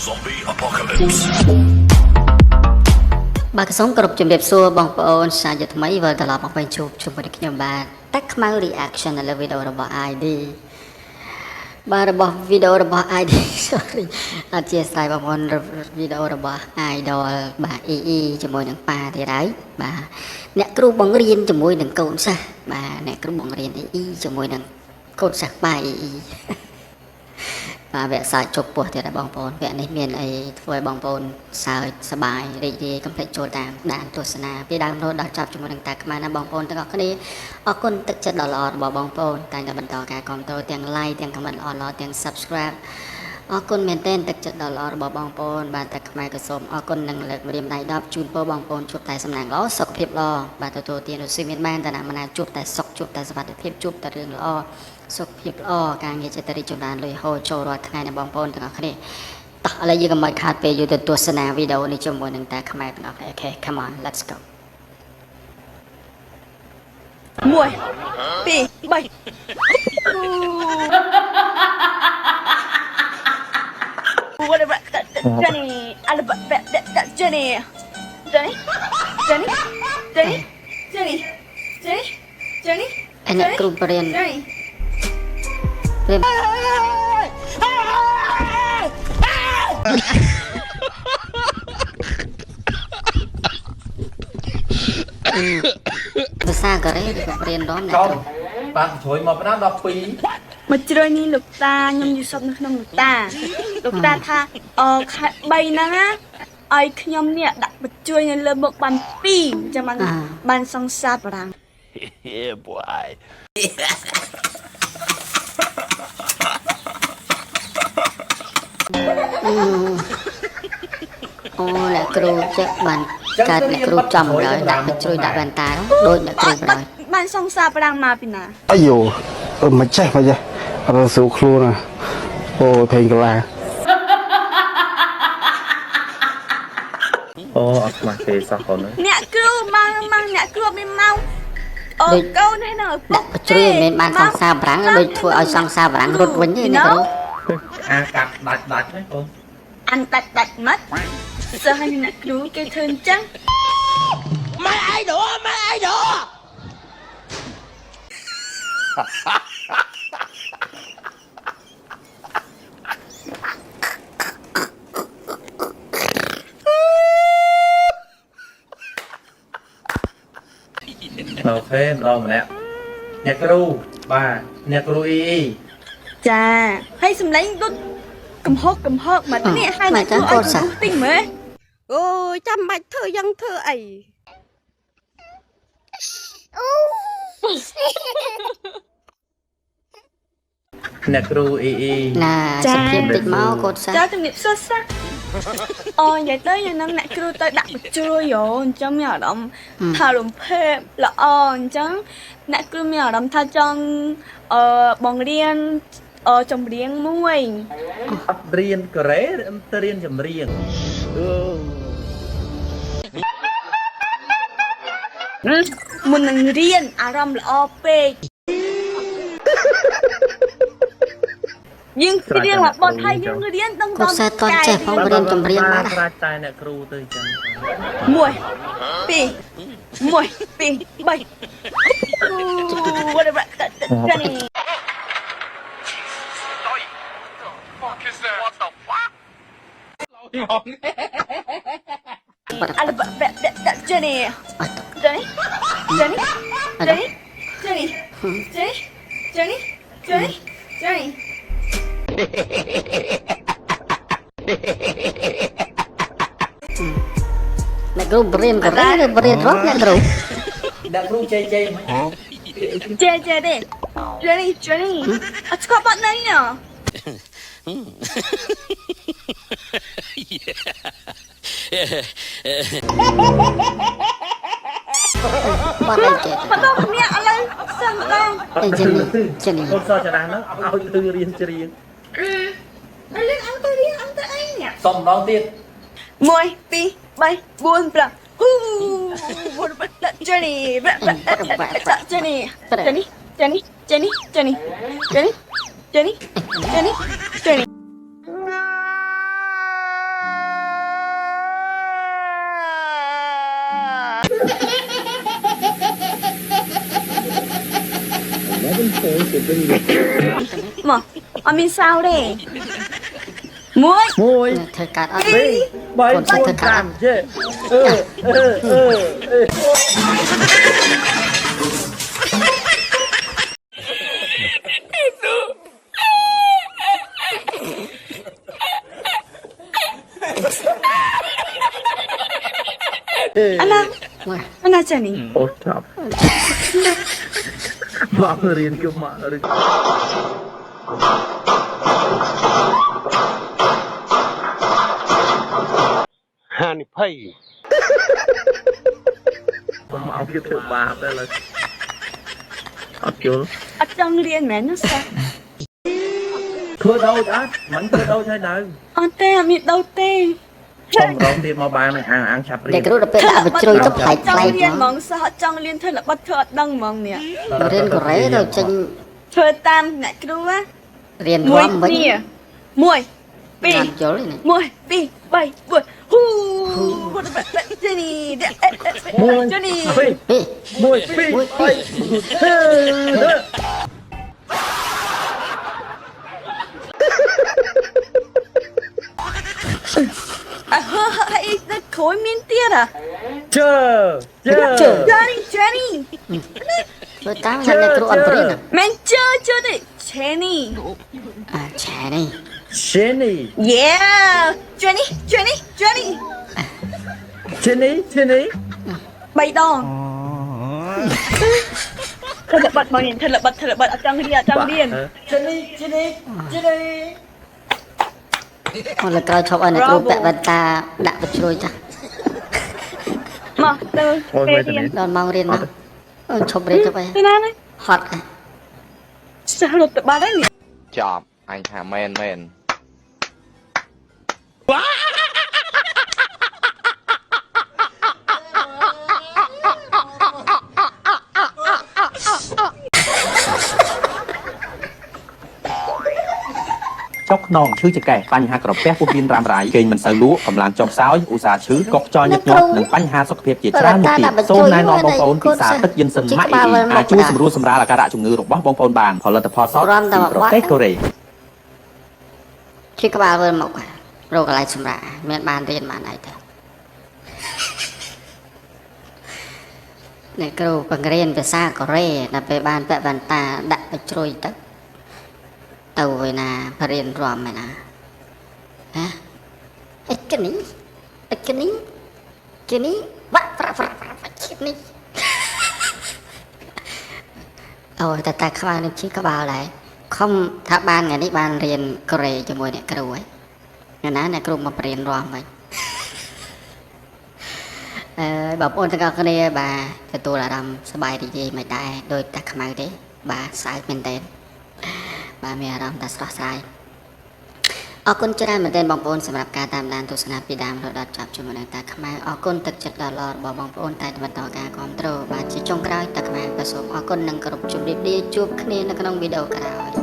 Zombie apocalypse. បាទកសុំគ្រប់ជំរាបសួរបងប្អូនសាជាថ្មីវិលត្រឡប់មកវិញជួបជាមួយនឹងខ្ញុំបាទតែខ្មៅ reaction នៅលើវីដេអូរបស់ ID បាទរបស់វីដេអូរបស់ ID sorry អធិស្ឋានបងប្អូនវីដេអូរបស់ idol បាទ EE ជាមួយនឹងប៉ាទៀតហើយបាទអ្នកគ្រូបង្រៀនជាមួយនឹងកូនសិស្សបាទអ្នកគ្រូបង្រៀន EE ជាមួយនឹងកូនសិស្សប៉ា EE បាទវគ្គសើចជប់ពោះទៀតបងប្អូនវគ្គនេះមានអីធ្វើឲ្យបងប្អូនសើចសប្បាយរីករាយកុំភ្លេចចូលតាមដានទស្សនាពីដើមរហូតដល់ចប់ជាមួយនឹងតាខ្មែរណាបងប្អូនទាំងអស់គ្នាអរគុណទឹកចិត្តដ៏ល្អរបស់បងប្អូនតែងតែបន្តការគាំទ្រទាំង like ទាំង comment ល្អៗទាំង subscribe អរគុណមែនទែនទឹកចិត្តដ៏ល្អរបស់បងប្អូនបាទតាខ្មែរក៏សូមអរគុណនឹងលើកម្រាមដៃ10ជូនពរបងប្អូនជួបតែសំណាងល្អសុខភាពល្អបាទទទួលទានរសីមានបានតាណាមណាជួបតែសុខជួបតែសុខភាពជួបតែរឿងល្អសុខភាពល្អការងារចិត្តរីកចម្រើនលុយហូរចូលរាល់ថ្ងៃនៃបងប្អូនទាំងអស់គ្នាតោះឥឡូវយើងកុំឲ្យខាតពេលយូរទៅទស្សនាវីដេអូនេះជាមួយនឹងតាខ្មែរទាំងអស់គ្នាអូខេ come on let's go 1 2 3 whatever Jenny Jenny Jenny Jenny Jenny Jenny Jenny Jenny ឯអ្នកគ្រូបរៀន Jenny ព្រាមភាសាកូរ៉េគេបរៀនរំអ្នកគ្រូបានជួយមកប៉ុណ្ណា12មកជ្រើនេះលោកតាខ្ញុំយល់សពនៅក្នុងលោកតាថាខែ3ហ្នឹងណាឲ្យខ្ញុំនេះដាក់បញ្ជួយនៅលើមុខបាន2អញ្ចឹងបានសង្សារបារាំង Yeah, boy. អូអ្នកគ្រូចេះបានកើតអ្នកគ្រូចំហើយដាក់បញ្ជួយដាក់វ៉ែនតាដូចអ្នកគ្រូប្រហើយបានសង្សារបារាំងមកពីណាអាយូមិនចេះអត់ស្រួលខ្លួនណាអូពេញកលាអូអត់ខ្មាស់ទេសោះកូនអ្នកគ្រូមកអ្នកគ្រូមានមកអូកូននេះនៅពុកជ្រឿមិនមែនបានសង្សារបារាំងដូចធ្វើឲ្យសង្សារបារាំងរត់វិញទេអ្នកគ្រូអាកាត់ដាច់ហ្នឹងកូនអានដាច់មកសិស្សអ្នកគ្រូគេធ្វើអញ្ចឹងម៉ែអីដូអូខេម្ដងម្នាក់អ្នកគ្រូបាទអ្នកគ្រូអ៊ីចាហើយសំឡេងដូចកំហុកមកនេះហើយអ្នកគ្រូអត់ស្ទិញមើលអូយចាំបាច់ធ្វើយ៉ាងធ្វើអីអ្នកគ្រូអ៊ីណាសុភាពតិចមកកូនសិស្សចាជំរាបសួរសិស្សអូនិយាយទៅយ៉ាងហ្នឹងអ្នកគ្រូទៅដាក់បញ្ជួយយោអញ្ចឹងមានអារម្មណ៍ថារំភើបល្អអញ្ចឹងអ្នកគ្រូមានអារម្មណ៍ថាចង់បង្រៀនចម្រៀងមួយអត់រៀនកូរ៉េទៅរៀនចម្រៀងមុននឹងរៀនអារម្មណ៍ល្អពេកយើងរៀនមកបត់ហើយយើងរៀនដឹងដល់កូនសិស្សតន់ចេះផងរៀនចម្រៀងបានប្រាច់តែអ្នកគ្រូទៅអញ្ចឹង1 2 3 whatever Jenny Jenny Jenny Jenny Jenny Jenny Jenny Jenny Jenny Jenny អ្នកគ្រូបរៀនកូរ៉េឬបរៀនរំអ្នកគ្រូជ័យមិនចេះទេ Jenny អត់ស្គាល់បាត់ណៃណ៎បាត់អីចេះបន្តគ្នាឥឡូវសិស្សម្ដងអីចេះនេះកូនសិស្សច្រើនហ្នឹងឲ្យទៅរៀនច្រៀងរៀនអង្គទៅរៀនអង្គទៅអីនេះសុំម្ដងទៀត1 2 3 4 5ហ៊ូ Jenny Jenny Jenny Jenny Jenny Jenny Jenny Jenny Jenny Jenny មកអត់មានសៅទេមួយ មួយ ធ្វើកាត់អត់ ពីរបី កូនសាច់ធ្វើកាត់ 4 5ចេះអាណា មួយ អាណាចានេះ អូចាប់មករៀនយកមកឬ ហានិភ័យ ខ្ញុំមកវាធ្វើបាបដែរឡើយអត់យល់ អត់ចង់រៀនមែនណាសា ធ្វើដូចអត់មិនធ្វើដូចហើយនៅ អត់ទេអត់មានដូវទេ សំរងទៀតមកបាននឹងអាងឆាប់រៀ អ្នក ន គ្រូដល់ពេលដាក់បញ្ជ្រុយទៅផ្លែក ច ផ្លែ ង់ ក រៀនហ្មងសោះអត់ចង់រៀនធ្វើល្បិតធ្វើអត់ដឹងហ្មងនេះ រៀនកូរ៉េទៅចេញ ធ្វើតាមអ្នកគ្រូណា រៀន មួយ រំវិញ គ្នាមួយពីរ អត់យល់ទេនេះ មួយពីរបី4ហ៊ូចេនីចេនី ពីរ ពី មួយពីរបីហេ អើហើយតែក្រួយមានទៀតអា ជើជើ Jenny ធ្វើតាមអ្នកគ្រូអត់ព្រៀន មិនជើទេ Jenny អាឆែនេះ Jenny Yeah Jenny បីដងធ្វើល្បិតមកនេះធ្វើល្បិតអត់ចង់រៀនអត់ចង់រៀន Jenny អត់លើក្រោយឈប់ឲ្យអ្នកគ្រូពាក់វ៉ែនតាដាក់បញ្ជ្រុយចា មកទៅពេលរៀន ដល់ម៉ោងរៀនមកអើឈប់រៀនទៅហើយ ទៅណានេះ ហត់ហើយ ចាស់រត់ទៅបាត់ហើយនេះ ចប់អញថាមែន ចុកខ្នងឈឺចង្កេះបញ្ហាក្រពះពោះមានរ៉ាំរ៉ៃគេងមិនសូវលក់កម្លាំងចុះខ្សោយឧស្សាហ៍ឈឺកុកខ្យល់ញឹកញាប់និងបញ្ហាសុខភាពជាច្រើនមុខទៀតសូមណែនាំបងប្អូនពិសាទឹកយិនសិនម៉ាក់អ៊ីអាចជួយសម្រួលសម្រាលអាការៈជំងឺរបស់បងប្អូនបានផលិតផលសតពីប្រទេសកូរ៉េ ជាក្បាលវិលមករកកន្លែងសម្រាប់មានបានរៀនបានអីទៅអ្នកគ្រូបង្រៀនភាសាកូរ៉េដល់ពេលបានពាក់វ៉ែនតាដាក់បញ្ជ្រុយទៅវិញណាបរៀនរំមែនណាហ៎អីគនេះបាក់ប្រាឈិតនេះអូតែខ្វះនឹងជីក្បាលដែរខំថាបានថ្ងៃនេះបានរៀនកូរ៉េជាមួយអ្នកគ្រូហើយណាអ្នកគ្រូមកបរៀនរំវិញបងប្អូនទាំងអស់គ្នាបាទទទួលអារម្មណ៍សប្បាយរីករាយមិនដែរដោយតែខ្មៅទេបាទសើចមែនតើបាទមានអារម្មណ៍ថាស្រស់ស្រាយអរគុណច្រើនមែនទែនបងប្អូនសម្រាប់ការតាមដានទស្សនាពីដើមរហូតដល់ចប់ជាមួយនឹងតាខ្មែរអរគុណទឹកចិត្តដ៏ល្អរបស់បងប្អូនតែបន្តការគ្រប់គ្រងបាទជាចុងក្រោយតាខ្មែរក៏សូមអរគុណនិងគោរពជម្រាបលាជួបគ្នានៅក្នុងវីដេអូក្រោយ